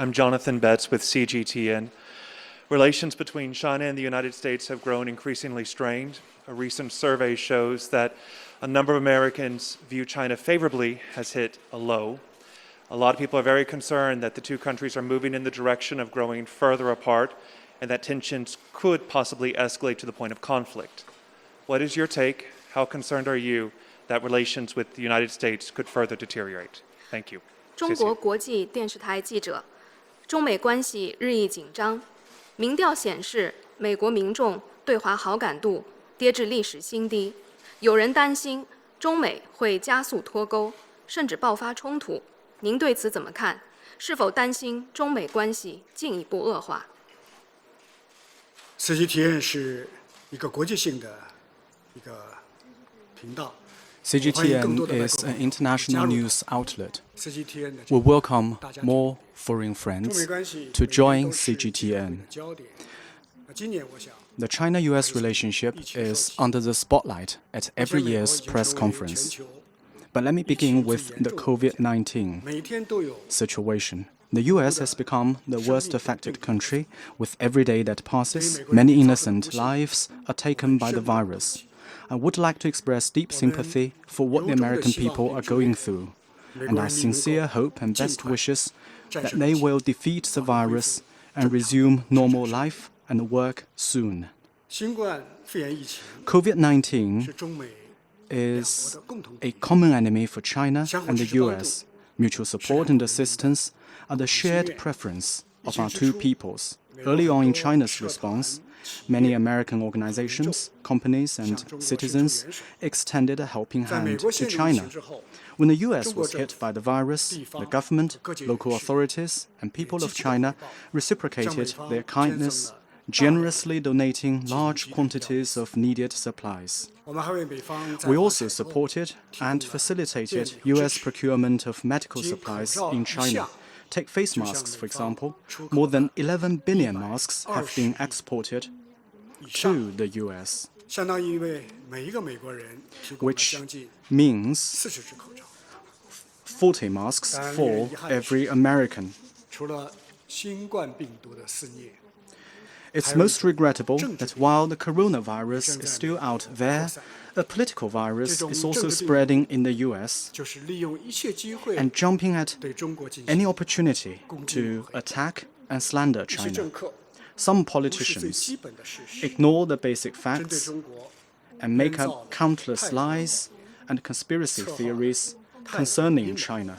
I'm Jonathan Betz with CGTN. Relations between China and the United States have grown increasingly strained. A recent survey shows that a number of Americans view China favorably has hit a low. A lot of people are very concerned that the two countries are moving in the direction of growing further apart and that tensions could possibly escalate to the point of conflict. What is your take? How concerned are you that relations with the United States could further deteriorate? Thank you. 中国国际电视台记者，中美关系日益紧张。民调显示，美国民众对华好感度跌至历史新低。有人担心中美会加速脱钩，甚至爆发冲突。您对此怎么看？是否担心中美关系进一步恶化？ CGTN 是一个国际性的一个频道。 CGTN is an international news outlet. We welcome more foreign friends to join CGTN. The China-US relationship is under the spotlight at every year's press conference. But let me begin with the COVID-19 situation. The US has become the worst affected country. With every day that passes, many innocent lives are taken by the virus. I would like to express deep sympathy for what the American people are going through, and our sincere hope and best wishes that they will defeat the virus and resume normal life and work soon. COVID-19 is a common enemy for China and the US. Mutual support and assistance are the shared preference of our two peoples. Early on in China's response, many American organizations, companies, and citizens extended a helping hand to China. When the US was hit by the virus, the government, local authorities, and people of China reciprocated their kindness, generously donating large quantities of needed supplies. We also supported and facilitated US procurement of medical supplies in China. Take face masks, for example. More than 11 billion masks have been exported to the US, which means 40 masks for every American. It's most regrettable that while the coronavirus is still out there, a political virus is also spreading in the US and jumping at any opportunity to attack and slander China. Some politicians ignore the basic facts and make up countless lies and conspiracy theories concerning China.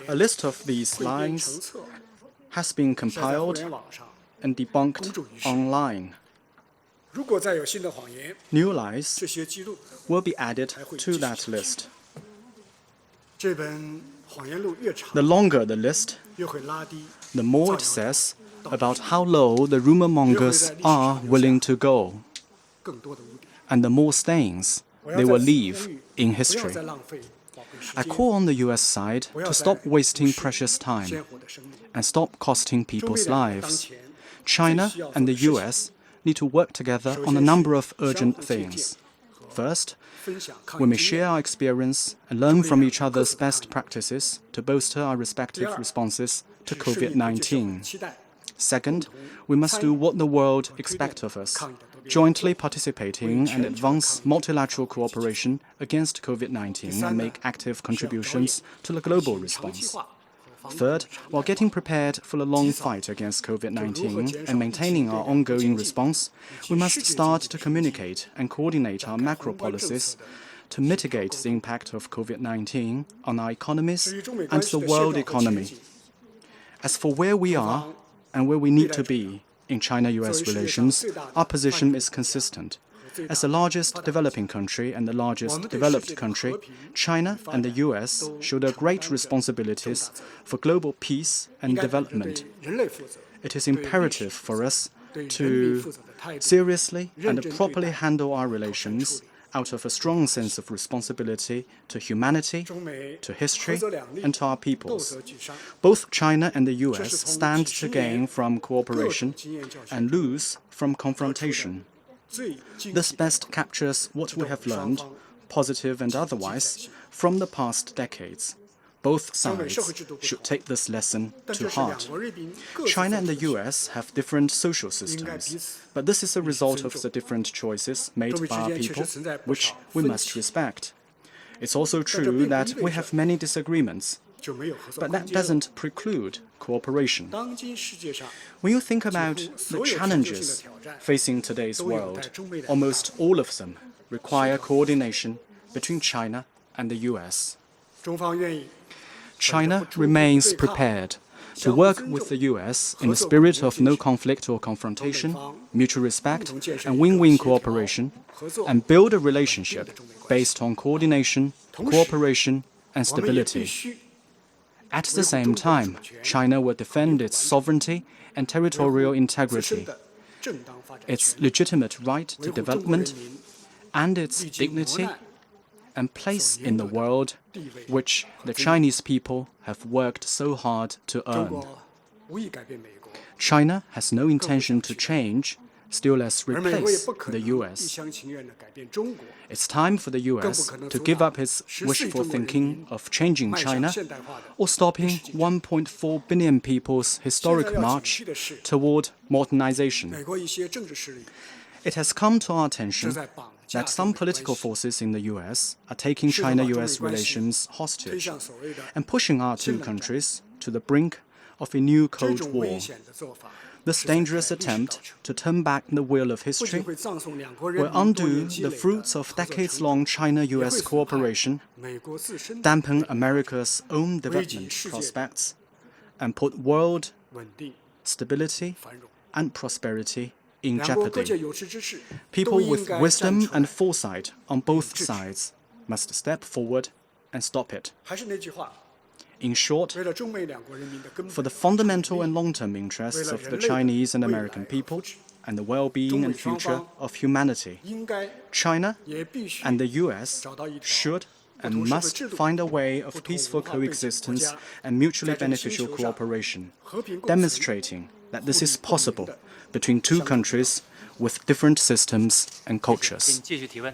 A list of these lies has been compiled and debunked online. New lies will be added to that list. The longer the list, the more it says about how low the rumor mongers are willing to go, and the more stains they will leave in history. I call on the US side to stop wasting precious time and stop costing people's lives. China and the US need to work together on a number of urgent things. First, we may share our experience and learn from each other's best practices to bolster our respective responses to COVID-19. Second, we must do what the world expects of us, jointly participating and advance multilateral cooperation against COVID-19 and make active contributions to the global response. Third, while getting prepared for the long fight against COVID-19 and maintaining our ongoing response, we must start to communicate and coordinate our macro policies to mitigate the impact of COVID-19 on our economies and the world economy. As for where we are and where we need to be in China-US relations, our position is consistent. As the largest developing country and the largest developed country, China and the US shoulder great responsibilities for global peace and development. It is imperative for us to seriously and properly handle our relations out of a strong sense of responsibility to humanity, to history, and to our peoples. Both China and the US stand to gain from cooperation and lose from confrontation. This best captures what we have learned, positive and otherwise, from the past decades. Both sides should take this lesson to heart. China and the US have different social systems, but this is a result of the different choices made by our people, which we must respect. It's also true that we have many disagreements, but that doesn't preclude cooperation. When you think about the challenges facing today's world, almost all of them require coordination between China and the US. China remains prepared to work with the US in a spirit of no conflict or confrontation, mutual respect, and win-win cooperation, and build a relationship based on coordination, cooperation, and stability. At the same time, China will defend its sovereignty and territorial integrity, its legitimate right to development, and its dignity and place in the world which the Chinese people have worked so hard to earn. China has no intention to change, still less replace the US. It's time for the US to give up its wishful thinking of changing China or stopping 1.4 billion people's historic march toward modernization. It has come to our attention that some political forces in the US are taking China-US relations hostage and pushing our two countries to the brink of a new Cold War. This dangerous attempt to turn back the wheel of history will undo the fruits of decades-long China-US cooperation, dampen America's own development prospects, and put world stability and prosperity in jeopardy. People with wisdom and foresight on both sides must step forward and stop it. In short, for the fundamental and long-term interests of the Chinese and American people and the well-being and future of humanity, China and the US should and must find a way of peaceful coexistence and mutually beneficial cooperation, demonstrating that this is possible between two countries with different systems and cultures.